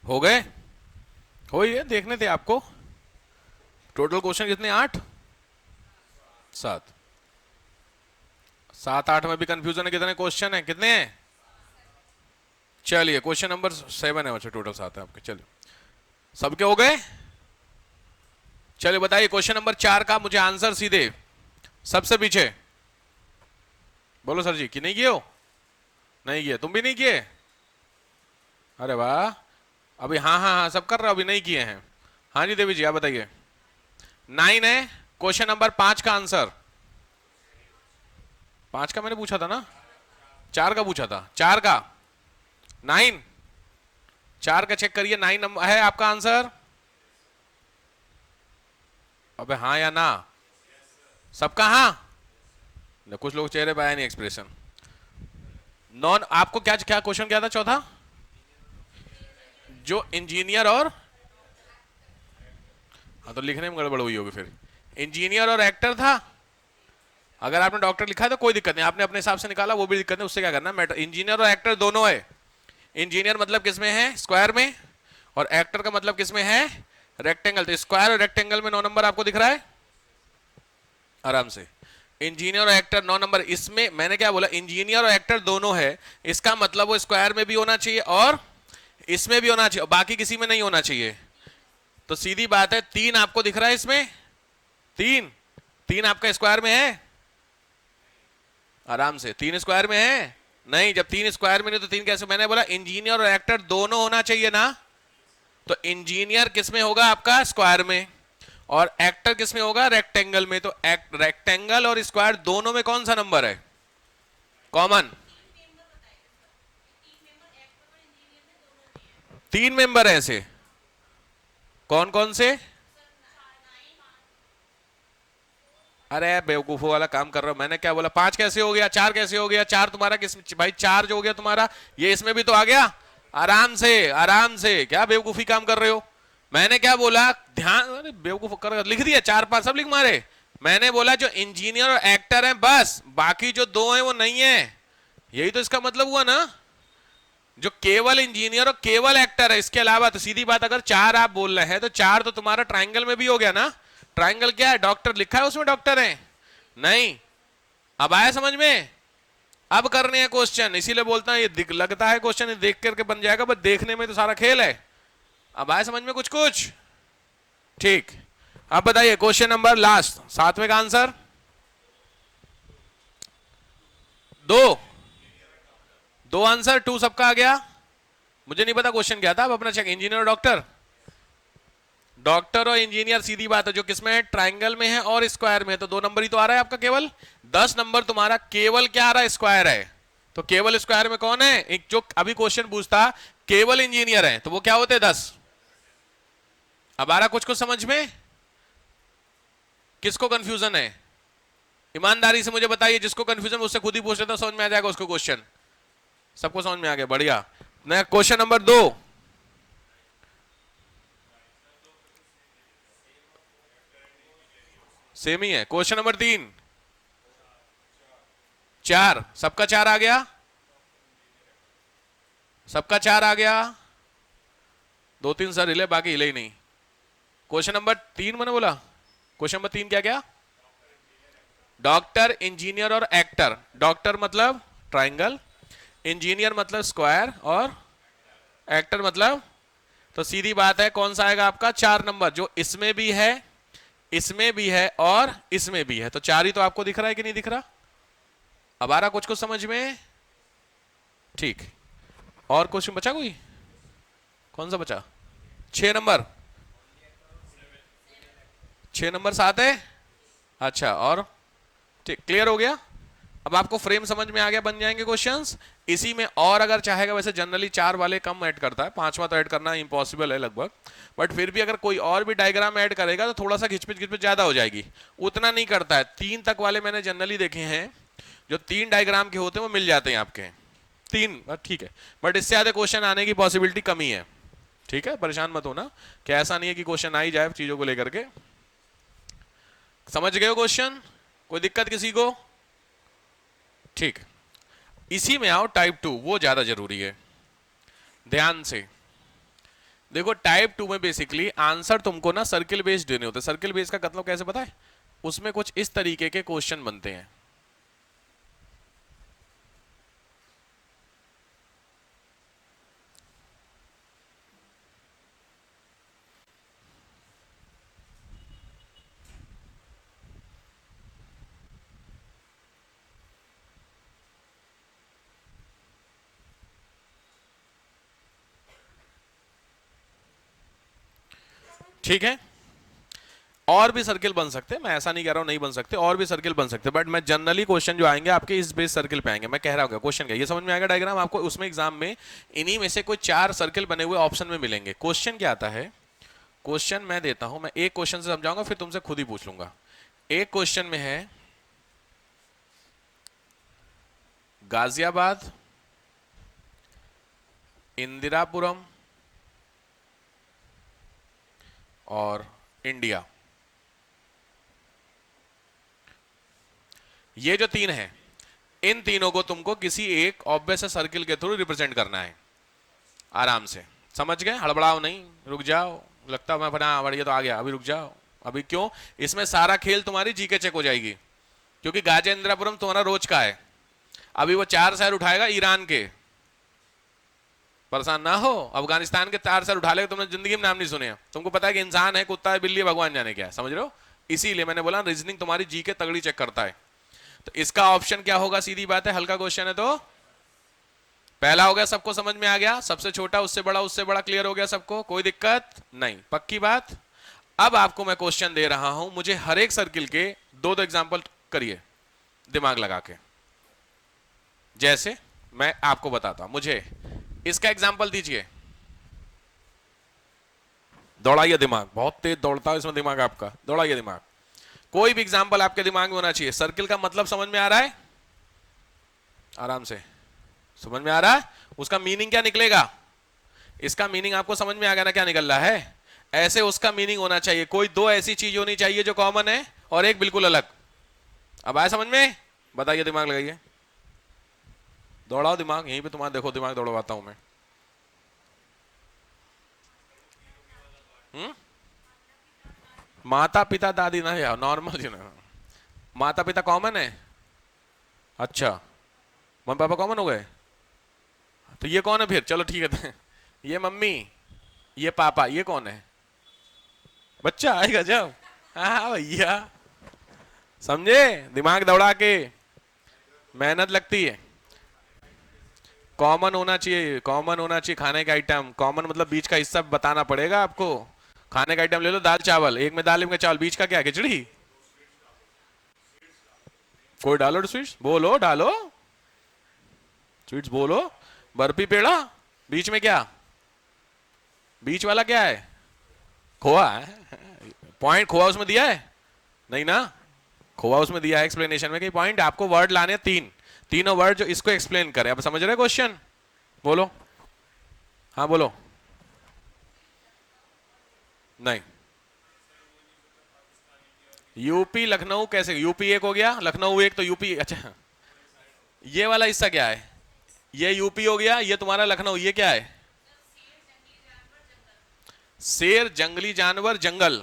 हो गए? हो ही है, देखने थे आपको। टोटल क्वेश्चन कितने? 8 7। 7 8 में भी कंफ्यूजन है, कितने क्वेश्चन है, कितने हैं? चलिए क्वेश्चन नंबर 7 है, अच्छा टोटल 7 है आपके। चलिए सबके हो गए? चलिए बताइए क्वेश्चन नंबर 4 का मुझे आंसर सीधे सबसे पीछे बोलो सर जी, कि नहीं किए हो? नहीं किए? तुम भी नहीं किए? अरे वाह, अभी हाँ हाँ हाँ सब कर रहे हो, अभी नहीं किए हैं। हाँ जी देवी जी आप बताइए। 9 है क्वेश्चन नंबर 5 का आंसर। 5 का मैंने पूछा था ना? 4 का पूछा था, 4 का। 9, 4 का चेक करिए, 9 नंबर है आपका आंसर। अबे हाँ या ना? सबका हाँ? कुछ लोग चेहरे पे आया नहीं एक्सप्रेशन। नॉन आपको क्या क्या क्वेश्चन क्या था चौथा? जो इंजीनियर और, हाँ तो लिखने में गड़बड़ हुई होगी फिर। इंजीनियर और एक्टर था। अगर आपने डॉक्टर लिखा है तो कोई दिक्कत नहीं, आपने अपने हिसाब से निकाला वो भी दिक्कत नहीं, उससे क्या करना मैटर। इंजीनियर और एक्टर दोनों है। इंजीनियर मतलब किस में है? स्क्वायर में। और एक्टर का मतलब किस में है? रेक्टेंगल। तो स्क्वायर और रेक्टेंगल में 9 नंबर आपको दिख रहा है आराम से। इंजीनियर और एक्टर 9 नंबर। इसमें मैंने क्या बोला? इंजीनियर और एक्टर दोनों है, इसका मतलब वो स्क्वायर में भी होना चाहिए और इसमें भी होना चाहिए और बाकी किसी में नहीं होना चाहिए। तो सीधी बात है, 3 आपको दिख रहा है इसमें। 3, 3 आपका स्क्वायर में है आराम से। 3 स्क्वायर में है नहीं? जब 3 स्क्वायर में नहीं तो 3 कैसे? मैंने बोला इंजीनियर और एक्टर दोनों होना चाहिए ना। तो इंजीनियर किस में होगा आपका? स्क्वायर में। और एक्टर किस में होगा? रेक्टेंगल में। तो रेक्टेंगल और स्क्वायर दोनों में कौन सा नंबर है कॉमन? 3 मेंबर है ऐसे। कौन कौन से? अरे बेवकूफों वाला काम कर रहा हूं। मैंने क्या बोला? 5 कैसे हो गया? 4 कैसे हो गया? 4 तुम्हारा किस भाई? 4 जो हो गया तुम्हारा, ये इसमें भी तो आ गया आराम से। आराम से क्या बेवकूफी काम कर रहे हो? मैंने क्या बोला? ध्यान, अरे बेवकूफ कर लिख दिया 4 5 सब लिख मारे। मैंने बोला जो इंजीनियर और एक्टर हैं बस, बाकी जो 2 हैं वो नहीं है। यही तो इसका मतलब हुआ ना, जो केवल इंजीनियर और केवल एक्टर है, इसके अलावा। तो सीधी बात, अगर 4 आप बोल रहे हैं तो 4 तो तुम्हारा ट्राइंगल में भी हो गया ना। ट्राइंगल क्या है? डॉक्टर लिखा है उसमें, डॉक्टर है नहीं। अब आया समझ में? अब करने हैं क्वेश्चन, इसीलिए बोलता हूं ये लगता है क्वेश्चन देख करके बन जाएगा, बस देखने में तो सारा खेल है। अब आया समझ में कुछ कुछ? ठीक। अब बताइए क्वेश्चन नंबर लास्ट 7वें का आंसर। 2, 2 आंसर, 2 सबका आ गया। मुझे नहीं पता क्वेश्चन क्या था, अब अपना चेक। इंजीनियर और डॉक्टर, डॉक्टर और इंजीनियर सीधी बात है, जो किसमें है? ट्राइंगल में है और स्क्वायर में है। तो 2 नंबर ही तो आ रहा है आपका केवल। 10 नंबर तुम्हारा केवल क्या आ रहा है? स्क्वायर है। तो केवल स्क्वायर में कौन है? एक जो अभी क्वेश्चन पूछता केवल इंजीनियर है तो वो क्या होते? 10। अब आ रहा कुछ कुछ समझ में? किसको कंफ्यूजन है ईमानदारी से मुझे बताइए। जिसको कंफ्यूजन उससे खुद ही पूछ लेता, समझ में आ जाएगा उसको क्वेश्चन। सबको समझ में आ गया? बढ़िया। Question number 2। सेम ही है। क्वेश्चन नंबर 3, 4 सबका 4 आ गया। सबका 4 आ गया। 2 3 सर हिले, बाकी हिले ही नहीं। क्वेश्चन नंबर 3 मैंने बोला। क्वेश्चन नंबर 3 क्या क्या? डॉक्टर, इंजीनियर और एक्टर। डॉक्टर मतलब ट्राइंगल, इंजीनियर मतलब स्क्वायर और एक्टर मतलब, तो सीधी बात है कौन सा आएगा आपका? 4 नंबर, जो इसमें भी है, इसमें भी है और इसमें भी है। तो 4 ही तो आपको दिख रहा है कि नहीं दिख रहा? अब आ रहा कुछ कुछ समझ में? ठीक। और क्वेश्चन बचा कोई? कौन सा बचा? 6 नंबर। 6 नंबर 7 है। अच्छा, और ठीक, क्लियर हो गया। अब आपको फ्रेम समझ में आ गया, बन जाएंगे क्वेश्चंस इसी में। और अगर चाहेगा, वैसे जनरली 4 वाले कम ऐड करता है, 5वां तो ऐड करना इम्पॉसिबल है लगभग, बट फिर भी अगर कोई और भी डायग्राम ऐड करेगा तो थोड़ा सा घिचपिच घिचपिच ज्यादा हो जाएगी। उतना नहीं करता है। 3 तक वाले मैंने जनरली देखे हैं, जो 3 डायग्राम के होते हैं वो मिल जाते हैं आपके। 3 ठीक है, बट इससे ज्यादा क्वेश्चन आने की पॉसिबिलिटी कमी है। ठीक है, परेशान मत होना कि ऐसा नहीं है कि क्वेश्चन आ ही जाए चीजों को लेकर के। समझ गए हो क्वेश्चन? कोई दिक्कत किसी को? ठीक। इसी में आओ टाइप 2, वो ज्यादा जरूरी है। ध्यान से देखो टाइप 2 में बेसिकली आंसर तुमको ना सर्किल बेस्ड देने होते हैं। सर्किल बेस्ड का मतलब कैसे पता है? उसमें कुछ इस तरीके के क्वेश्चन बनते हैं। ठीक है, और भी सर्किल बन सकते हैं, मैं ऐसा नहीं कह रहा हूं नहीं बन सकते, और भी सर्किल बन सकते हैं, बट मैं जनरली क्वेश्चन जो आएंगे आपके इस बेस सर्किल पे आएंगे। मैं कह रहा हूँ क्वेश्चन क्या, ये समझ में आएगा डायग्राम आपको? उसमें एग्जाम में इन्हीं में से कोई 4 सर्किल बने हुए ऑप्शन में मिलेंगे। क्वेश्चन क्या आता है? क्वेश्चन मैं देता हूं, मैं एक क्वेश्चन से समझाऊंगा, फिर तुमसे खुद ही पूछ लूंगा। एक क्वेश्चन में है गाजियाबाद, इंदिरापुरम और इंडिया, ये जो 3 है, इन तीनों को तुमको किसी एक ऑब्वियस सर्किल के थ्रू रिप्रेजेंट करना है। आराम से समझ गए, हड़बड़ाओ नहीं, रुक जाओ, लगता मैं बना बढ़िया तो आ गया, अभी रुक जाओ। अभी क्यों? इसमें सारा खेल तुम्हारी जीके चेक हो जाएगी, क्योंकि गाजिया इंदिरापुरम तुम्हारा रोज का है। अभी वो 4 शहर उठाएगा ईरान के, परेशान ना हो। अफगानिस्तान के 4 शहर उठा लेगा, तुमने जिंदगी में नाम नहीं सुने। तुमको पता है कि इंसान है, कुत्ता है, बिल्ली है, भगवान जाने क्या है, समझ रहे हो? इसीलिए मैंने बोला रीजनिंग तुम्हारी जीके तगड़ी चेक करता है। तो इसका ऑप्शन क्या होगा? सीधी बात है, हल्का क्वेश्चन है तो पहला हो गया, सबको समझ में आ गया। सबसे छोटा उससे बड़ा, उससे बड़ा, क्लियर हो गया सबको, कोई दिक्कत नहीं, पक्की बात। अब आपको मैं क्वेश्चन दे रहा हूं, मुझे हर एक सर्किल के 2-2 एग्जांपल करिए दिमाग लगा के। जैसे मैं आपको बताता हूं, मुझे इसका एग्जांपल दीजिए। दौड़ाइए दिमाग, बहुत तेज दौड़ता है इसमें दिमाग आपका, दौड़ाइए दिमाग। कोई भी एग्जांपल आपके दिमाग में होना चाहिए। सर्किल का मतलब समझ में आ रहा है? आराम से समझ में आ रहा है? उसका मीनिंग क्या निकलेगा? इसका मीनिंग आपको समझ में आ गया ना क्या निकल रहा है? ऐसे उसका मीनिंग होना चाहिए, कोई 2 ऐसी चीज होनी चाहिए जो कॉमन है और एक बिल्कुल अलग। अब आया समझ में? बताइए, दिमाग लगाइए, दौड़ाओ दिमाग, यहीं पे तुम्हारा देखो दिमाग दौड़वाता हूं मैं। माता पिता दादी ना यार, नॉर्मल जी ना। माता पिता कॉमन है? अच्छा, मम्मी पापा कॉमन हो गए, तो ये कौन है फिर? चलो ठीक है ये मम्मी, ये पापा, ये कौन है? बच्चा आएगा जब। हाँ भैया, समझे? दिमाग दौड़ा के मेहनत लगती है। कॉमन होना चाहिए, कॉमन होना चाहिए खाने का आइटम। कॉमन मतलब बीच का हिस्सा बताना पड़ेगा आपको। खाने का आइटम ले लो, दाल चावल, एक में दाल एक में चावल, बीच का क्या? खिचड़ी। कोई डालो स्वीट्स, बोलो डालो स्वीट्स, बोलो। बर्फी पेड़ा, बीच में क्या? बीच वाला क्या है? खोआ है। पॉइंट खोआ उसमें दिया है? नहीं ना, खोआ उसमें दिया है एक्सप्लेनेशन में। कि पॉइंट आपको वर्ड लाने 3, तीनों वर्ड जो इसको एक्सप्लेन करे। अब समझ रहे क्वेश्चन? बोलो, हाँ बोलो। नहीं, यूपी लखनऊ कैसे? यूपी एक हो गया, लखनऊ एक, तो यूपी। अच्छा, ये वाला हिस्सा क्या है? ये यूपी हो गया, ये तुम्हारा लखनऊ, ये क्या है? शेर, जंगली जानवर, जंगल।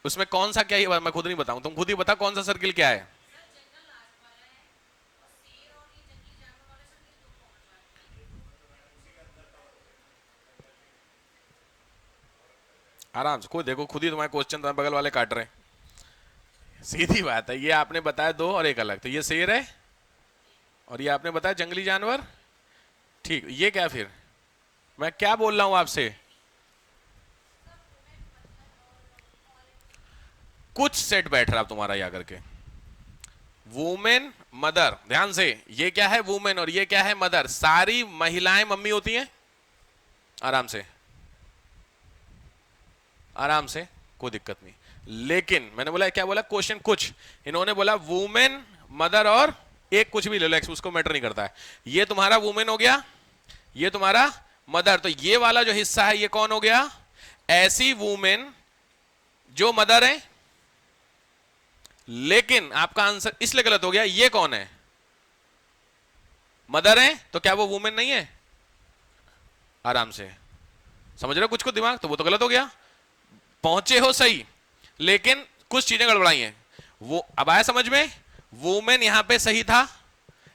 उसमें कौन सा क्या है? मैं खुद नहीं बताऊं, तुम खुद ही बता कौन सा सर्किल क्या है। आराम से, कोई देखो खुद ही तुम्हारे क्वेश्चन तुम्हारे बगल वाले काट रहे हैं। सीधी बात है, ये आपने बताया 2 और एक अलग, तो ये शेर है और ये आपने बताया जंगली जानवर। ठीक, ये क्या फिर? मैं क्या बोल रहा हूं आपसे? कुछ सेट बैठ रहा तुम्हारा या करके। वुमेन, मदर, ध्यान से, ये क्या है? वुमेन, और ये क्या है? मदर। सारी महिलाएं मम्मी होती हैं? आराम से, आराम से, कोई दिक्कत नहीं। लेकिन मैंने बोला क्या बोला? क्वेश्चन कुछ, इन्होंने बोला वुमेन, मदर और एक कुछ भी ले लो, उसको मैटर नहीं करता है। ये तुम्हारा वुमेन हो गया, ये तुम्हारा मदर। तो ये वाला जो हिस्सा है ये कौन हो गया? ऐसी वुमेन जो मदर है। लेकिन आपका आंसर इसलिए गलत हो गया, ये कौन है? मदर है, तो क्या वो वुमेन नहीं है? आराम से, समझ रहे हो कुछ को दिमाग, तो वो तो गलत हो गया। पहुंचे हो सही, लेकिन कुछ चीजें गड़बड़ाई हैं। वो अब आया समझ में, वुमेन यहां पे सही था,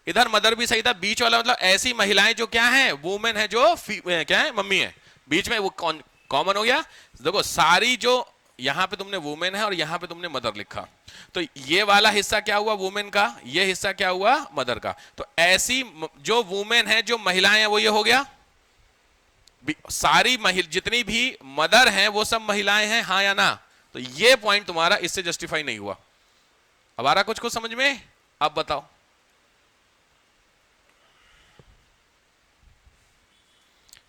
इधर मदर भी सही था, बीच वाला मतलब ऐसी महिलाएं जो क्या है, वुमेन है, जो क्या है, मम्मी है, बीच में वो कॉमन हो गया। देखो सारी जो यहां पे तुमने वुमेन है और यहां पे तुमने मदर लिखा, तो ये वाला हिस्सा क्या हुआ वुमेन का, ये हिस्सा क्या हुआ मदर का। तो ऐसी जो वुमेन है, जो महिलाएं हैं, वो ये हो गया। सारी जितनी भी मदर हैं वो सब महिलाएं हैं, हाँ या ना। तो ये पॉइंट तुम्हारा इससे जस्टिफाई नहीं हुआ। अब आ रहा कुछ समझ में, अब बताओ।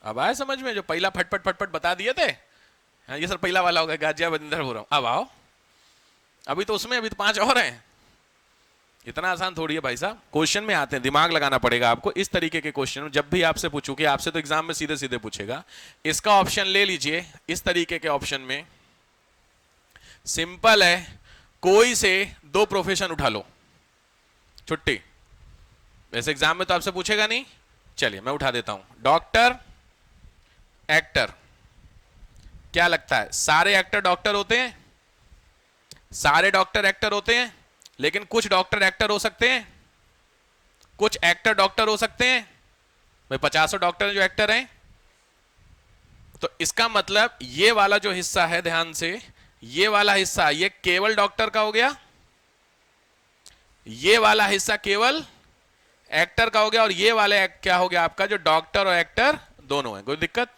अब आए समझ में, जो पहला फटफट फटफट बता दिए थे, हाँ, ये सर पहला वाला होगा, गाजिया बंदर हो रहा हूं। अब आओ, अभी तो उसमें अभी तो 5 और हैं। इतना आसान थोड़ी है भाई साहब, क्वेश्चन में आते हैं, दिमाग लगाना पड़ेगा आपको। इस तरीके के क्वेश्चन जब भी आपसे पूछूं, कि आपसे तो एग्जाम में सीधे सीधे पूछेगा, इसका ऑप्शन ले लीजिए। इस तरीके के ऑप्शन में सिंपल है, कोई से 2 प्रोफेशन उठा लो, छुट्टी। वैसे एग्जाम में तो आपसे पूछेगा नहीं, चलिए मैं उठा देता हूं, डॉक्टर, एक्टर। क्या लगता है सारे एक्टर डॉक्टर होते हैं? सारे डॉक्टर एक्टर होते हैं, लेकिन कुछ डॉक्टर एक्टर हो सकते हैं, कुछ एक्टर डॉक्टर हो सकते हैं। भाई 50 डॉक्टर जो एक्टर हैं, तो इसका मतलब ये वाला जो हिस्सा है, ध्यान से, ये वाला हिस्सा ये केवल डॉक्टर का हो गया, ये वाला हिस्सा केवल एक्टर का हो गया, और ये वाला क्या हो गया आपका, जो डॉक्टर और एक्टर दोनों है। कोई दिक्कत?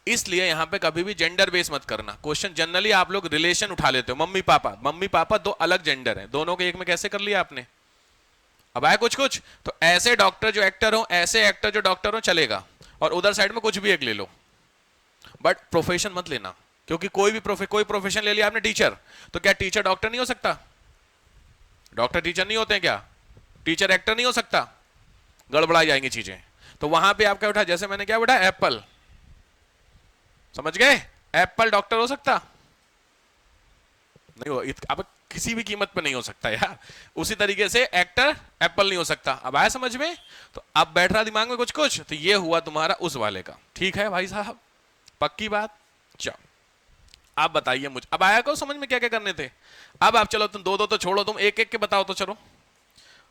इसलिए यहां पे कभी भी जेंडर बेस मत करना क्वेश्चन। जनरली आप लोग रिलेशन उठा लेते हो, मम्मी पापा, मम्मी पापा 2 अलग जेंडर हैं, दोनों के एक में कैसे कर लिया आपने। अब आया कुछ कुछ, तो ऐसे डॉक्टर जो एक्टर हो, ऐसे एक्टर जो डॉक्टर हो, चलेगा। और उधर साइड में कुछ भी एक ले लो, बट प्रोफेशन मत लेना, क्योंकि कोई भी कोई प्रोफेशन ले लिया आपने, टीचर, तो क्या टीचर डॉक्टर नहीं हो सकता? डॉक्टर टीचर नहीं होते हैं क्या? टीचर एक्टर नहीं हो सकता? गड़बड़ाई जाएंगी चीजें। तो वहां पे आप क्या उठा, जैसे मैंने क्या उठा, एप्पल, समझ गए? एप्पल डॉक्टर हो सकता नहीं हो, अब किसी भी कीमत पे नहीं हो सकता यार। उसी तरीके से एक्टर एप्पल नहीं हो सकता। अब आया समझ में? तो अब बैठ रहा दिमाग में कुछ कुछ, तो ये हुआ तुम्हारा उस वाले का। ठीक है भाई साहब, पक्की बात। चलो आप बताइए मुझे, अब आया को समझ में क्या क्या करने थे। अब आप चलो, तुम 2-2 तो छोड़ो, तुम एक एक के बताओ। तो चलो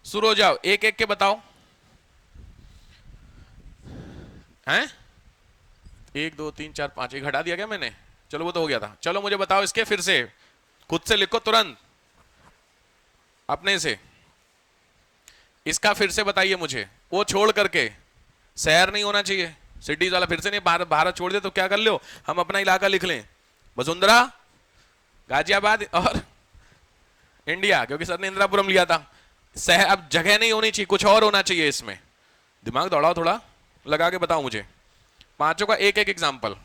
शुरू हो जाओ, एक एक के बताओ। हैं 1 2 3 4 5, एक हटा दिया क्या मैंने? चलो वो तो हो गया था। चलो मुझे बताओ इसके, फिर से खुद से लिखो तुरंत अपने से। इसका फिर से बताइए मुझे, वो छोड़ करके। शहर नहीं होना चाहिए, सिटीज वाला फिर से नहीं। भारत छोड़ दे तो क्या कर लो, हम अपना इलाका लिख लें, वसुंधरा, गाजियाबाद और इंडिया, क्योंकि सर ने इंदिरापुरम लिया था। शहर अब जगह नहीं होनी चाहिए, कुछ और होना चाहिए इसमें। दिमाग दौड़ाओ थोड़ा, लगा के बताओ मुझे। 5 का एक एक एग्जाम्पल।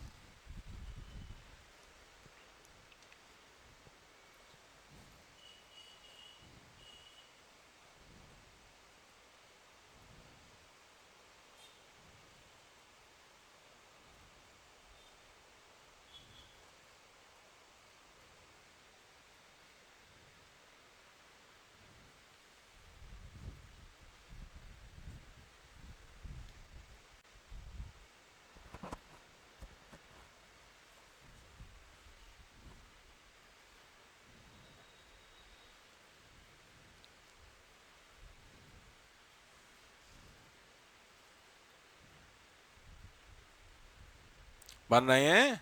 बन रहे हैं?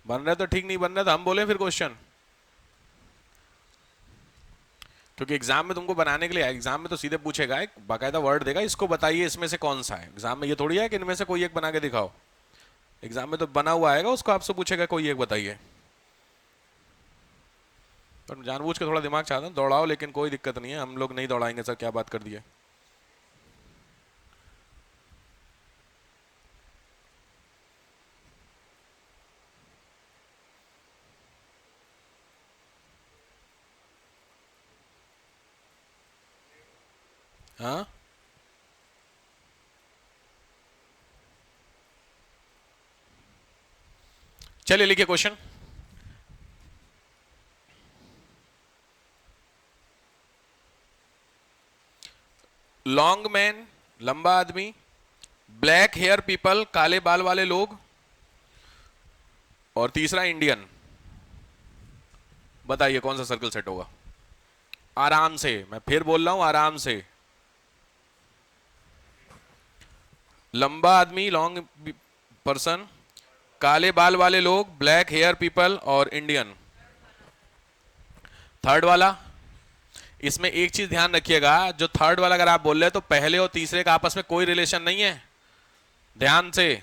बन रहे तो ठीक, नहीं बन रहे तो हम बोले फिर क्वेश्चन। क्योंकि एग्जाम में तुमको बनाने के लिए, एग्जाम में तो सीधे पूछेगा, एक बाकायदा वर्ड देगा, इसको बताइए इसमें से कौन सा है। एग्जाम में ये थोड़ी है कि इनमें से कोई एक बना के दिखाओ। एग्जाम में तो बना हुआ आएगा, उसको आपसे पूछेगा कोई एक बताइए। तो जानबूझ के थोड़ा दिमाग चाहता हूँ दौड़ाओ, लेकिन कोई दिक्कत नहीं है, हम लोग नहीं दौड़ाएंगे सर, क्या बात कर दिए। हाँ चलिए लिखिए क्वेश्चन। लॉन्ग मैन, लंबा आदमी, ब्लैक हेयर पीपल, काले बाल वाले लोग, और तीसरा इंडियन। बताइए कौन सा सर्कल सेट होगा? आराम से, मैं फिर बोल रहा हूं आराम से। लंबा आदमी लॉन्ग पर्सन, काले बाल वाले लोग ब्लैक हेयर पीपल, और इंडियन। थर्ड वाला, इसमें एक चीज ध्यान रखिएगा, जो थर्ड वाला अगर आप बोल रहे हैं तो पहले और तीसरे का आपस में कोई रिलेशन नहीं है। ध्यान से,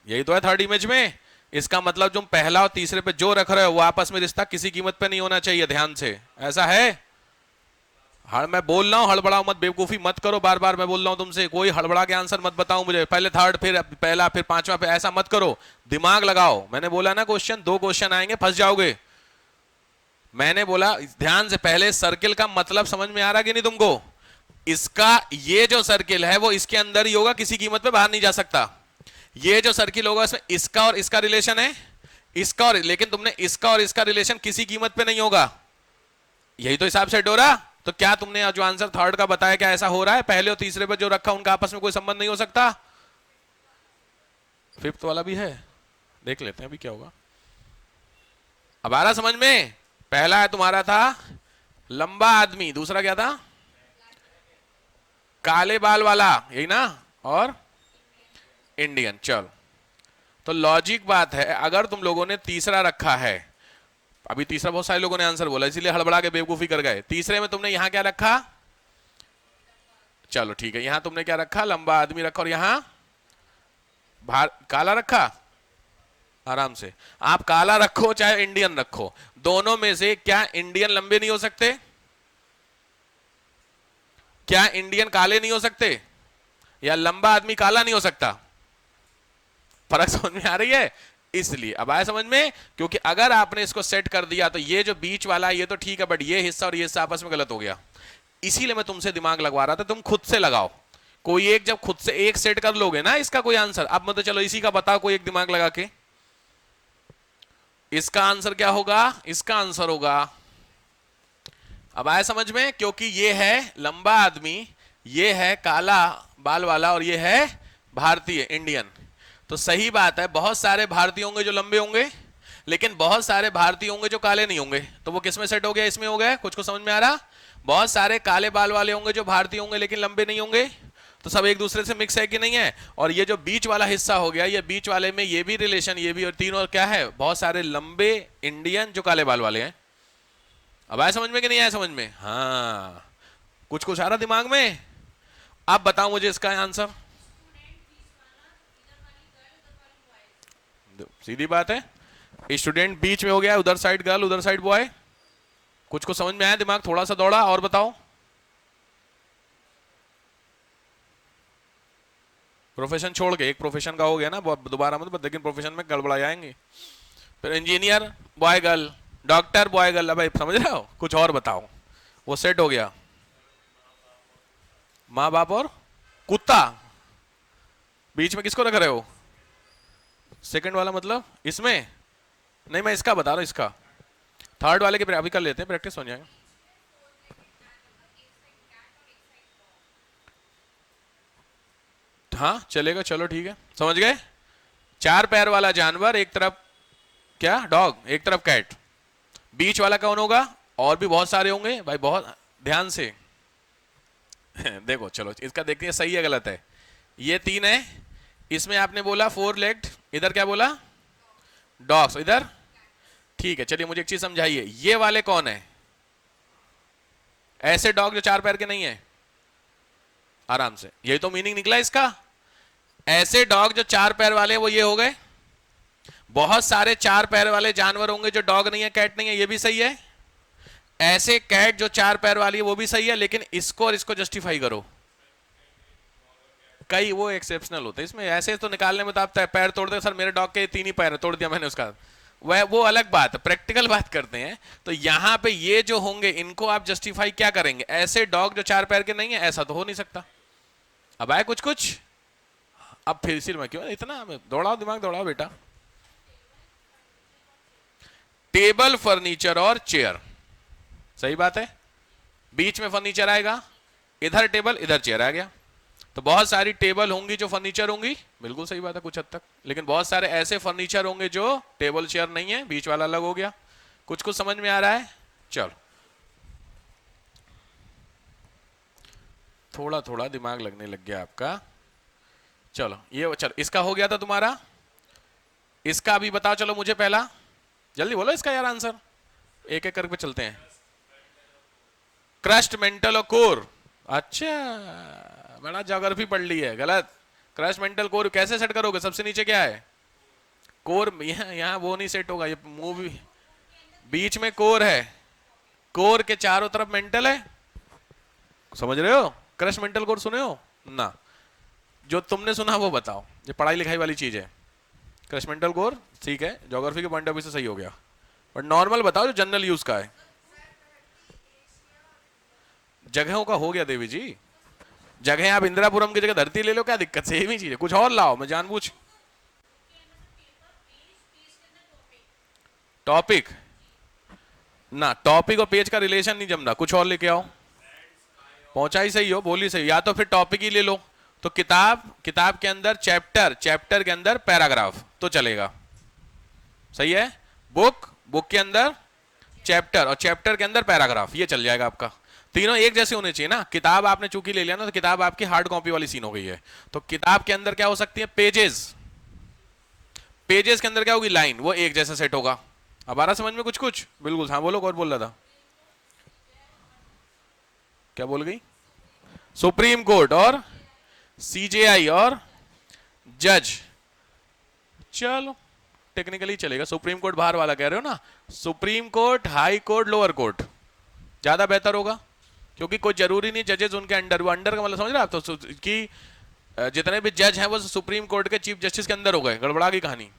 यही तो है थर्ड इमेज में। इसका मतलब जो पहला और तीसरे पे जो रख रहे हो वो आपस में रिश्ता किसी कीमत पे नहीं होना चाहिए। ध्यान से, ऐसा है? मैं बोल रहा हूं हड़बड़ाओ मत, बेवकूफी मत करो। बार बार मैं बोल रहा हूं तुमसे, कोई हड़बड़ा के आंसर मत बताओ मुझे, पहले थर्ड फिर पहला फिर पांचवा, फिर ऐसा मत करो। दिमाग लगाओ। मैंने बोला ना क्वेश्चन, 2 क्वेश्चन आएंगे, फंस जाओगे। मैंने बोला ध्यान से, पहले सर्किल का मतलब समझ में आ रहा कि नहीं तुमको? इसका ये जो सर्किल है वो इसके अंदर ही होगा, किसी कीमत पे बाहर नहीं जा सकता। ये जो सर्किल होगा इसमें इसका और इसका रिलेशन है, इसका और, लेकिन तुमने इसका और इसका रिलेशन किसी कीमत पे नहीं होगा। यही तो हिसाब सेट हो रहा। तो क्या तुमने जो आंसर थर्ड का बताया, क्या ऐसा हो रहा है? पहले और तीसरे पे जो रखा उनका आपस में कोई संबंध नहीं हो सकता। फिफ्थ वाला भी है, देख लेते हैं अभी क्या होगा। अब आ रहा समझ में? पहला है तुम्हारा था लंबा आदमी, दूसरा क्या था? काले बाल वाला, यही ना, और इंडियन। चल, तो लॉजिक बात है, अगर तुम लोगों ने तीसरा रखा है, अभी तीसरा बहुत सारे लोगों ने आंसर बोला इसीलिए हड़बड़ा के बेवकूफी कर गए। तीसरे में तुमने यहां क्या रखा? चलो ठीक है, यहां तुमने क्या रखा? लंबा आदमी रखा, और यहां काला रखा। आराम से, आप काला रखो चाहे इंडियन रखो, दोनों में से क्या इंडियन लंबे नहीं हो सकते? क्या इंडियन काले नहीं हो सकते? या लंबा आदमी काला नहीं हो सकता? फर्क समझ में आ रही है? इसलिए अब आया समझ में, क्योंकि अगर आपने इसको सेट कर दिया तो ये जो बीच वाला है ये तो ठीक है, बट ये हिस्सा और ये हिस्सा आपस में गलत हो गया। इसीलिए मैं तुमसे दिमाग लगवा रहा था, तुम खुद से लगाओ कोई एक। जब खुद से एक सेट कर लोगे ना इसका कोई आंसर, अब मतलब चलो इसी का बताओ कोई एक दिमाग लगा के। इसका आंसर क्या होगा? इसका आंसर होगा, अब आया समझ में, क्योंकि ये है लंबा आदमी, ये है काला बाल वाला, और ये है भारतीय इंडियन। तो सही बात है, बहुत सारे भारतीय होंगे जो लंबे होंगे, लेकिन बहुत सारे भारतीय होंगे जो काले नहीं होंगे। तो वो किस में सेट हो गया? इसमें हो गया। कुछ को समझ में आ रहा? बहुत सारे काले बाल वाले होंगे जो भारतीय होंगे लेकिन लंबे नहीं होंगे, तो सब एक दूसरे से मिक्स है कि नहीं है? और ये जो बीच वाला हिस्सा हो गया, ये बीच वाले में ये भी रिलेशन, ये भी, और तीनों क्या है? बहुत सारे लंबे इंडियन जो काले बाल वाले हैं। अब आया समझ में कि नहीं आया समझ में? हाँ, कुछ कुछ आ रहा दिमाग में। अब बताओ मुझे इसका आंसर। सीधी बात है, स्टूडेंट बीच में हो गया, उधर साइड गर्ल उधर साइड बॉय। कुछ को समझ में आया? दिमाग थोड़ा सा दौड़ा? और बताओ। प्रोफेशन छोड़ के, एक प्रोफेशन का हो गया ना, दोबारा मतलब, लेकिन प्रोफेशन में गड़बड़ा जाएंगे। फिर engineer boy girl, doctor boy girl, भाई समझ रहे हो? कुछ और बताओ। वो सेट हो गया, माँ बाप और कुत्ता। बीच में किसको रख रहे हो? सेकंड वाला मतलब इसमें नहीं, मैं इसका बता रहा हूं, इसका थर्ड वाले के अभी कर लेते हैं, प्रैक्टिस हो जाएगा। हाँ चलेगा, चलो ठीक है, समझ गए। 4 पैर वाला जानवर, एक तरफ क्या डॉग, एक तरफ कैट। बीच वाला कौन होगा? और भी बहुत सारे होंगे भाई, बहुत ध्यान से देखो। चलो इसका देखते हैं सही है गलत है। ये 3 है, इसमें आपने बोला 4 लेग्ड, इधर क्या बोला? डॉग्स, इधर ठीक है। चलिए मुझे एक चीज समझाइए, ये वाले कौन है? ऐसे डॉग जो 4 पैर के नहीं है। आराम से, यही तो मीनिंग निकला इसका। ऐसे डॉग जो 4 पैर वाले वो ये हो गए। बहुत सारे 4 पैर वाले जानवर होंगे जो डॉग नहीं है, कैट नहीं है, ये भी सही है। ऐसे कैट जो 4 पैर वाली है वो भी सही है, लेकिन इसको और इसको जस्टिफाई करो। कई वो एक्सेप्शनल होते हैं इसमें, ऐसे तो निकालने में तो आप पैर तोड़ दे, सर मेरे डॉग के 3 ही पैर तोड़ दिया मैंने उसका, वह वो अलग बात है, प्रैक्टिकल बात करते हैं। तो यहां पे ये जो होंगे इनको आप जस्टिफाई क्या करेंगे? ऐसे डॉग जो 4 पैर के नहीं है, ऐसा तो हो नहीं सकता। अब आए कुछ कुछ। अब फिर सिर में क्यों इतना दौड़ाओ, दिमाग दौड़ाओ बेटा। टेबल, फर्नीचर और चेयर, सही बात है। बीच में फर्नीचर आएगा, इधर टेबल इधर चेयर आ गया। तो बहुत सारी टेबल होंगी जो फर्नीचर होंगी, बिल्कुल सही बात है कुछ हद तक, लेकिन बहुत सारे ऐसे फर्नीचर होंगे जो टेबल चेयर नहीं है, बीच वाला अलग हो गया। कुछ कुछ समझ में आ रहा है? चलो थोड़ा थोड़ा दिमाग लगने लग गया आपका। चलो ये चलो इसका हो गया था तुम्हारा, इसका अभी बताओ चलो मुझे पहला, जल्दी बोलो इसका यार आंसर, एक एक करके चलते हैं। क्रस्ट, मेंटल और कोर। अच्छा बड़ा ज्योग्राफी पढ़ ली है, गलत। क्रस्ट, मेंटल, कोर कैसे सेट करोगे? सबसे नीचे क्या है? कोर। यहाँ वो नहीं सेट होगा, ये मूवी बीच में कोर है, कोर के चारों तरफ मेंटल है, समझ रहे हो? क्रस्ट, मेंटल, कोर सुने हो ना? जो तुमने सुना वो बताओ, ये पढ़ाई लिखाई वाली चीज है। क्रस्ट, मेंटल, कोर ठीक है, ज्योग्राफी के पॉइंट ऑफ व्यू से सही हो गया, बट नॉर्मल बताओ जो जनरल यूज का है। जगहों का हो गया देवी जी, जगह आप इंदिरापुरम की जगह धरती ले लो, क्या दिक्कत? सेम ही चीज है, कुछ और लाओ, मैं जानबूझ। टॉपिक ना, टॉपिक और पेज का रिलेशन नहीं जमता, कुछ और लेके आओ। पहुंचा ही सही हो, बोली सही, या तो फिर टॉपिक ही ले लो, तो किताब, किताब के अंदर चैप्टर, चैप्टर के अंदर पैराग्राफ तो चलेगा, सही है। बुक, बुक के अंदर चैप्टर और चैप्टर के अंदर पैराग्राफ, ये चल जाएगा आपका। तीनों एक जैसे होने चाहिए ना। किताब आपने चूंकि ले लिया ना, तो किताब आपकी हार्ड कॉपी वाली सीन हो गई है, तो किताब के अंदर क्या हो सकती है? पेजेस, पेजेस के अंदर क्या होगी? लाइन, वो एक जैसा सेट होगा। अब आ रहा समझ में कुछ कुछ? बिल्कुल। हाँ बोलो, कौन बोल रहा था? क्या बोल गई? सुप्रीम कोर्ट और सीजेआई और जज, चलो टेक्निकली चलेगा। सुप्रीम कोर्ट बाहर वाला कह रहे हो ना, supreme court, high court, lower court ज्यादा बेहतर होगा, क्योंकि कोई जरूरी नहीं जजेस उनके अंडर, वो अंडर का मतलब समझ रहे हैं आप? तो कि जितने भी जज हैं वो सुप्रीम कोर्ट के चीफ जस्टिस के अंदर हो गए, गड़बड़ा की कहानी।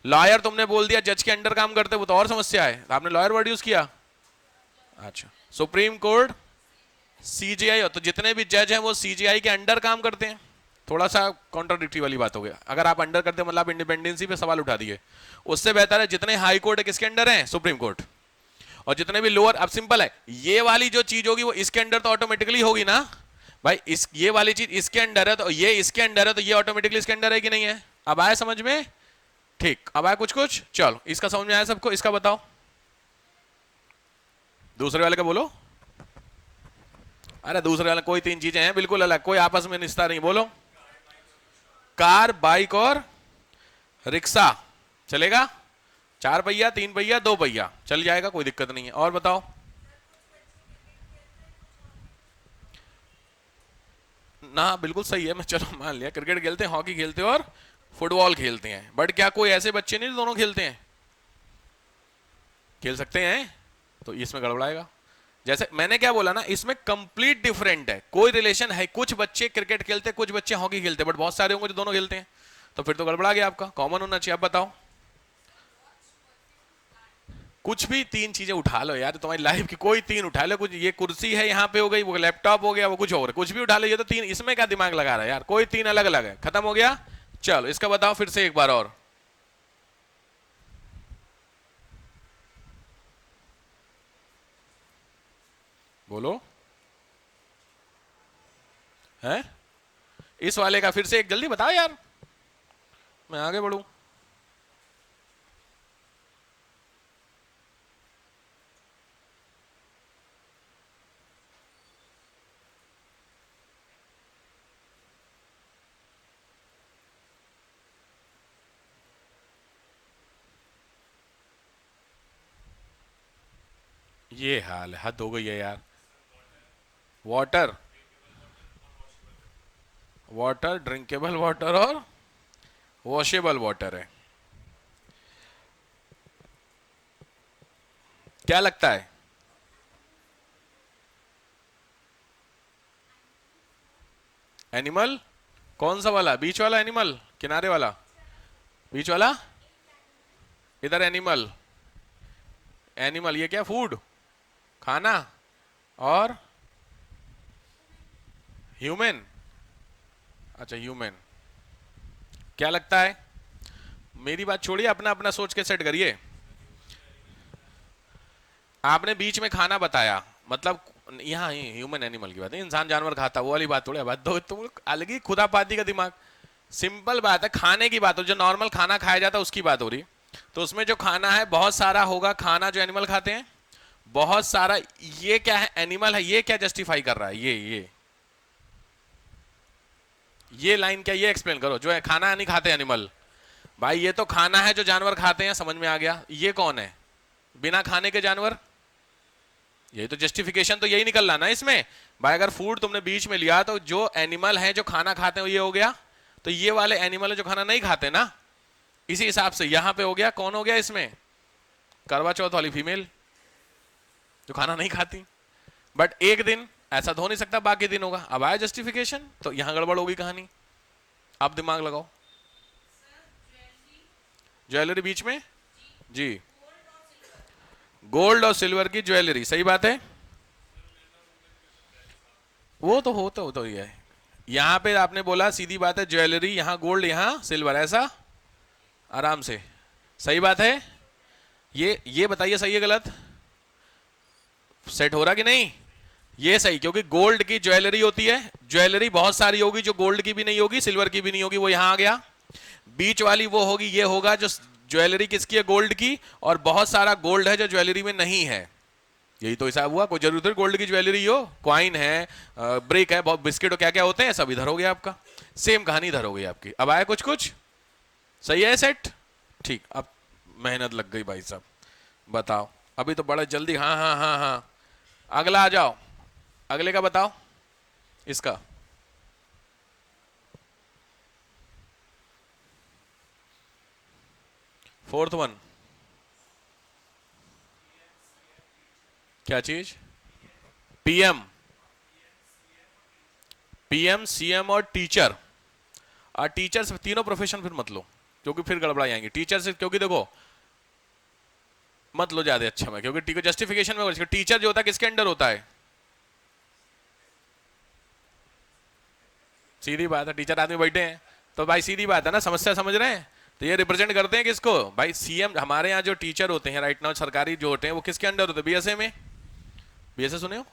लॉयर तुमने बोल दिया जज के अंडर काम करते, वो तो और समस्या है, आपने लॉयर वर्ड यूज किया। अच्छा, सुप्रीम कोर्ट, सीजीआई, तो जितने भी जज हैं वो सीजीआई के अंडर काम करते हैं। थोड़ा सा कॉन्ट्राडिक्टरी वाली बात हो गया, अगर आप अंडर करते मतलब इंडिपेंडेंसी पे सवाल उठा दिए। उससे बेहतर है जितने हाई कोर्ट है किसके अंडर है? Supreme court. और जितने भी लोअर, अब सिंपल है, ये वाली जो चीज होगी वो इसके अंडर तो ऑटोमेटिकली होगी ना भाई, इस ये वाली चीज इसके अंडर है तो ये इसके अंडर है, तो ये ऑटोमेटिकली इसके अंडर है कि नहीं है? अब आया समझ में? ठीक, अब आया कुछ कुछ? चलो इसका समझ में आया सबको? इसका बताओ, दूसरे वाले का बोलो। अरे दूसरे वाले कोई तीन चीजें हैं बिल्कुल अलग, कोई आपस में रिश्ता नहीं, बोलो। कार, बाइक और रिक्शा चलेगा? चार पहिया, तीन पहिया, दो पहिया चल जाएगा, कोई दिक्कत नहीं है। और बताओ ना, बिल्कुल सही है, मैं चलो मान लिया, क्रिकेट खेलते हैं, हॉकी खेलते हैं और फुटबॉल खेलते हैं, बट क्या कोई ऐसे बच्चे नहीं दोनों खेलते हैं? खेल सकते हैं, तो इसमें गड़बड़ाएगा। जैसे मैंने क्या बोला ना, इसमें कंप्लीट डिफरेंट है, कोई रिलेशन है, कुछ बच्चे क्रिकेट खेलते, कुछ बच्चे हॉकी खेलते, बट बहुत सारे होंगे जो दोनों खेलते हैं, तो फिर तो गड़बड़ा गया आपका, कॉमन होना चाहिए। आप बताओ, कुछ भी तीन चीजें उठा लो यार, तुम्हारी लाइफ की कोई तीन उठा लो, कुछ, ये कुर्सी है यहाँ पे हो गई, वो लैपटॉप हो गया, वो कुछ और, कुछ भी उठा लो, ये तो तीन, इसमें क्या दिमाग लगा रहा है यार, कोई तीन अलग अलग है, खत्म हो गया। चलो इसका बताओ फिर से एक बार और। बोलो है इस वाले का फिर से एक जल्दी बताओ यार, मैं आगे बढ़ूं। ये हाल है, हद हो गई है यार। वाटर, वाटर, ड्रिंकेबल वाटर और वॉशेबल वाटर है, क्या लगता है? एनिमल, कौन सा वाला? बीच वाला एनिमल, किनारे वाला? बीच वाला, इधर एनिमल, एनिमल ये क्या? फूड, खाना, और ह्यूमन। अच्छा ह्यूमन, क्या लगता है? मेरी बात छोड़िए, अपना अपना सोच के सेट करिए। आपने बीच में खाना बताया, मतलब यहाँ ही ह्यूमन एनिमल की बात है, इंसान जानवर खाता वो वाली बात थोड़ी है। बात तो तुम अलग ही खुदापाती का दिमाग। सिंपल बात है, खाने की बात हो, जो नॉर्मल खाना खाया जाता है उसकी बात हो रही। तो उसमें जो खाना है बहुत सारा होगा, खाना जो एनिमल खाते हैं बहुत सारा। ये क्या है, एनिमल है, ये क्या जस्टिफाई कर रहा है, ये लाइन क्या, ये एक्सप्लेन करो। जो है खाना नहीं खाते एनिमल, भाई ये तो खाना है जो जानवर खाते हैं, समझ में आ गया। ये कौन है बिना खाने के जानवर, यही तो जस्टिफिकेशन तो यही निकल रहा ना इसमें। भाई अगर फूड तुमने बीच में लिया तो जो एनिमल है जो खाना खाते हैं ये हो गया, तो ये वाले एनिमल है जो खाना नहीं खाते ना, इसी हिसाब से यहां पे हो गया। कौन हो गया इसमें, करवा चौथ वाली फीमेल जो खाना नहीं खाती। बट एक दिन ऐसा तो हो नहीं सकता बाकी दिन होगा। अब आया जस्टिफिकेशन, तो यहां गड़बड़ होगी कहानी। आप दिमाग लगाओ। ज्वेलरी बीच में जी, गोल्ड और सिल्वर की ज्वेलरी, सही बात है। वो तो होता ही है। यहां पे आपने बोला सीधी बात है, ज्वेलरी यहां गोल्ड यहां सिल्वर, ऐसा आराम से सही बात है। ये बताइए सही है गलत, सेट हो रहा कि नहीं। ये सही, क्योंकि गोल्ड की ज्वेलरी होती है, ज्वेलरी बहुत सारी होगी जो गोल्ड की भी नहीं होगी सिल्वर की भी नहीं होगी, वो यहां आ गया। बीच वाली वो होगी, ये होगा जो ज्वेलरी किसकी है, गोल्ड की, और बहुत सारा गोल्ड है जो ज्वेलरी में नहीं है। यही तो हिसाब हुआ। कोई जरूरत है गोल्ड की ज्वेलरी हो, क्वाइन है, ब्रेक है, बहुत बिस्किट और क्या क्या होते हैं, सब इधर हो गया आपका। सेम कहानी इधर हो गई आपकी। अब आया कुछ कुछ सही है सेट, ठीक। अब मेहनत लग गई भाई साहब, बताओ अभी तो बड़ा जल्दी। हाँ हाँ हाँ हाँ, अगला आ जाओ, अगले का बताओ इसका। फोर्थ वन क्या चीज, पीएम, पीएम सीएम और टीचर। और टीचर से तीनों प्रोफेशन फिर मत लो, क्योंकि फिर गड़बड़ा जाएंगे टीचर से। क्योंकि देखो मत लो ज्यादा अच्छा मैं, क्योंकि जस्टिफिकेशन में टीचर जो होता है किसके अंडर होता है, सीधी बात है, टीचर आदमी बैठे हैं तो भाई सीधी बात है ना, समस्या समझ रहे हैं। तो ये रिप्रेजेंट करते हैं किसको, भाई सीएम। हमारे यहाँ जो टीचर होते हैं राइट नाउ सरकारी जो होते हैं वो किसके अंडर होते हैं, बीएसए में, बीएसए सुने हो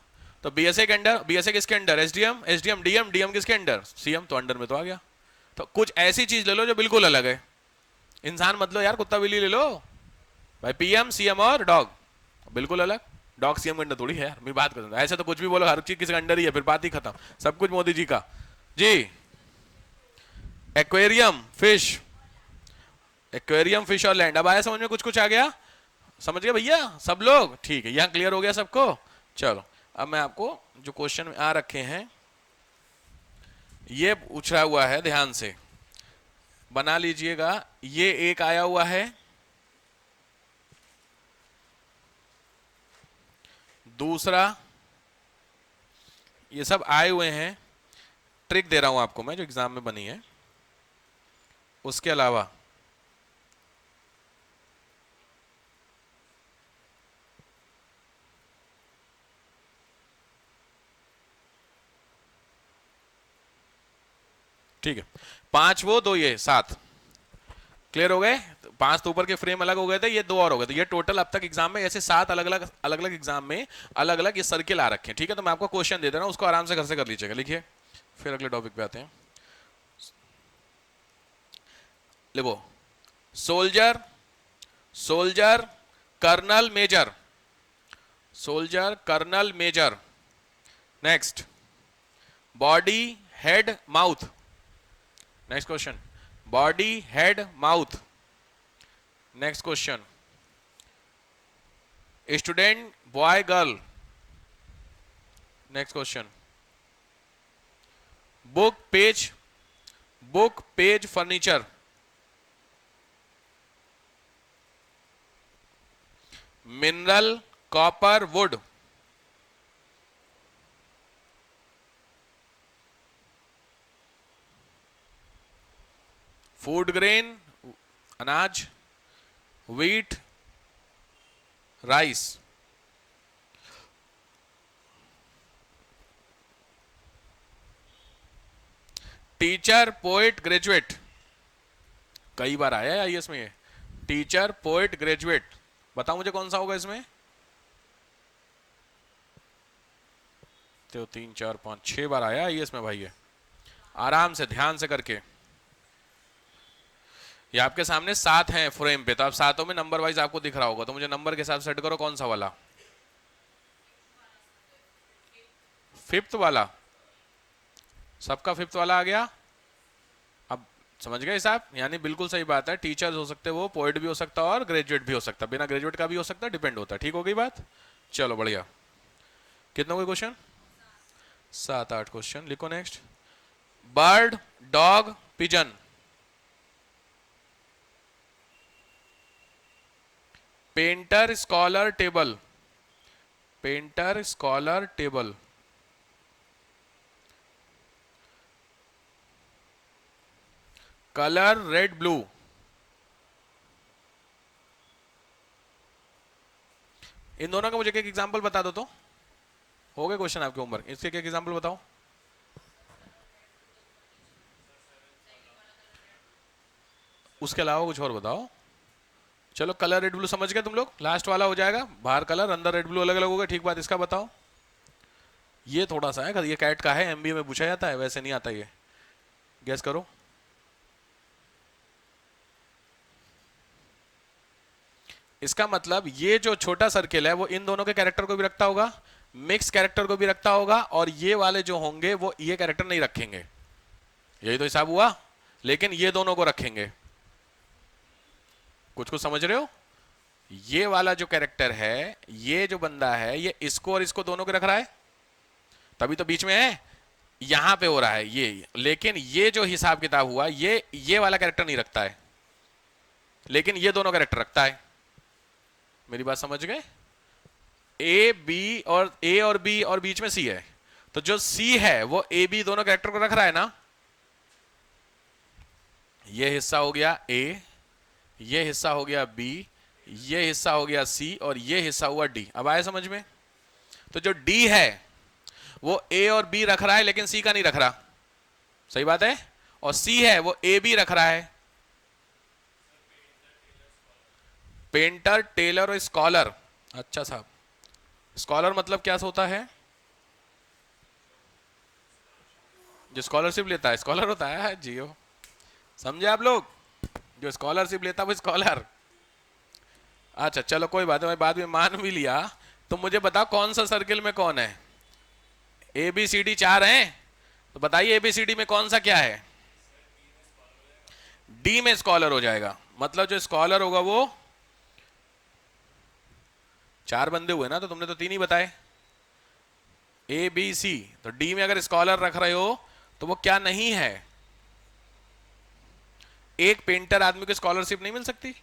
तो बीएसए के अंडर, बीएसए किसके under, SDM, SDM DM, DM किसके अंडर, सीएम। तो अंडर में तो आ गया। तो कुछ ऐसी चीज ले लो जो बिल्कुल अलग है। इंसान मत लो यार, कुत्ता बिल्ली ले लो भाई, पीएम सीएम और डॉग बिल्कुल अलग। डॉग सीएम के अंडर थोड़ी है यार, मैं बात कर ऐसे तो कुछ भी बोलो, हर चीज किसके अंडर ही है, फिर बात ही खत्म। सब कुछ मोदी जी का जी। एक्वेरियम फिश, एक्वेरियम फिश और लैंड। अब आया समझ में, कुछ कुछ आ गया, समझ गए भैया सब लोग, ठीक है। यहां क्लियर हो गया सबको। चलो अब मैं आपको जो क्वेश्चन में आ रखे हैं ये पूछा हुआ है, ध्यान से बना लीजिएगा। ये एक आया हुआ है, दूसरा, ये सब आए हुए हैं। ट्रिक दे रहा हूं आपको मैं जो एग्जाम में बनी है, उसके अलावा ठीक है। 5 वो 2 ये 7 क्लियर हो गए। 5 तो ऊपर के फ्रेम अलग हो गए थे, ये 2 और हो गए। तो ये टोटल अब तक एग्जाम में ऐसे 7 अलग अलग एग्जाम में अलग अलग ये सर्किल आ रखे हैं, ठीक है। तो मैं आपको क्वेश्चन दे दे रहा हूं, उसको आराम से घर से कर लीजिएगा, लिखिए। फिर अगले टॉपिक पे आते हैं। लिखो, soldier, soldier colonel major, soldier colonel major. Next, body head mouth. Next question, body head mouth. Next question, student boy girl. Next question, book page, book page furniture. Mineral copper wood. Food grain अनाज, wheat rice. Teacher poet graduate, कई बार आया है IAS में ये, teacher poet graduate. बताओ मुझे कौन सा होगा इसमें, तो 3 4 5 6 बार आया ये इसमें भाई। ये आराम से ध्यान से करके, ये आपके सामने 7 हैं फ्रेम पे, तो आप सातों में नंबर वाइज आपको दिख रहा होगा, तो मुझे नंबर के हिसाब से सेट करो कौन सा वाला। फिफ्थ वाला, सबका फिफ्थ वाला आ गया। अब समझ गए साहब, यानी बिल्कुल सही बात है, टीचर्स हो सकते, वो पोएट भी हो सकता और ग्रेजुएट भी हो सकता, बिना ग्रेजुएट का भी हो सकता, डिपेंड होता है। ठीक हो गई बात, चलो बढ़िया। कितने हो गए क्वेश्चन? 7 8 क्वेश्चन। लिखो next. Bird, dog, pigeon. Painter, scholar, table. Painter, scholar, table. Colour, red, blue. इन दोनों का मुझे एक एग्जांपल बता दो तो हो गए क्वेश्चन आपके होमवर्क। इसके एक एग्जांपल बताओ। उसके अलावा कुछ और बताओ। चलो कलर रेड ब्लू समझ गए तुम लोग, लास्ट वाला हो जाएगा, बाहर कलर अंदर रेड ब्लू अलग अलग होगा। ठीक बात, इसका बताओ। ये थोड़ा सा है, ये कैट का है, एमबीए में पूछा जाता है, वैसे नहीं आता ये। गेस करो। इसका मतलब ये जो छोटा सर्किल है वो इन दोनों के कैरेक्टर को भी रखता होगा, मिक्स कैरेक्टर को भी रखता होगा, और ये वाले जो होंगे वो ये कैरेक्टर नहीं रखेंगे। यही तो हिसाब हुआ, लेकिन ये दोनों को रखेंगे। कुछ कुछ समझ रहे हो? ये वाला जो कैरेक्टर है, ये जो बंदा है, ये इसको और इसको दोनों को रख रहा है, तभी तो बीच में है, यहां पे हो रहा है ये। लेकिन ये जो हिसाब किताब हुआ, ये वाला कैरेक्टर नहीं रखता है, लेकिन ये दोनों कैरेक्टर रखता है। मेरी बात समझ गए? ए और बी और बीच में सी है, तो जो सी है वो ए बी दोनों कैरेक्टर को रख रहा है ना। ये हिस्सा हो गया ए, ये हिस्सा हो गया बी, ये हिस्सा हो गया सी, और ये हिस्सा हुआ डी। अब आया समझ में? तो जो डी है वो ए और बी रख रहा है, लेकिन सी का नहीं रख रहा। सही बात है। और सी है वो ए बी रख रहा है। पेंटर, टेलर और स्कॉलर। अच्छा साहब, स्कॉलर मतलब क्या होता है? जो स्कॉलरशिप लेता है स्कॉलर होता है। जियो, समझे आप लोग? जो स्कॉलरशिप लेता है वो स्कॉलर। अच्छा चलो कोई बात नहीं, मैं बाद में मान भी लिया। तो मुझे बताओ कौन सा सर्किल में कौन है? ए बी सी डी 4 हैं, तो बताइए ए बी सी डी में कौन सा क्या है? डी में स्कॉलर हो जाएगा। मतलब जो स्कॉलर होगा वो 4 बंदे हुए ना, तो तुमने तो 3 ही बताए, ए बी सी। तो डी में अगर स्कॉलर रख रहे हो तो वो क्या नहीं है? एक पेंटर आदमी को स्कॉलरशिप नहीं मिल सकती?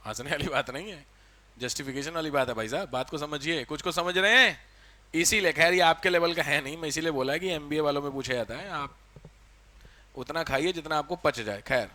हंसने वाली बात नहीं है, जस्टिफिकेशन वाली बात है भाई साहब। बात को समझिए, कुछ को समझ रहे हैं? इसीलिए, खैर ये आपके लेवल का है नहीं, मैं इसीलिए बोला कि एमबीए वालों में पूछा जाता है। आप उतना खाइए जितना आपको पच जाए। खैर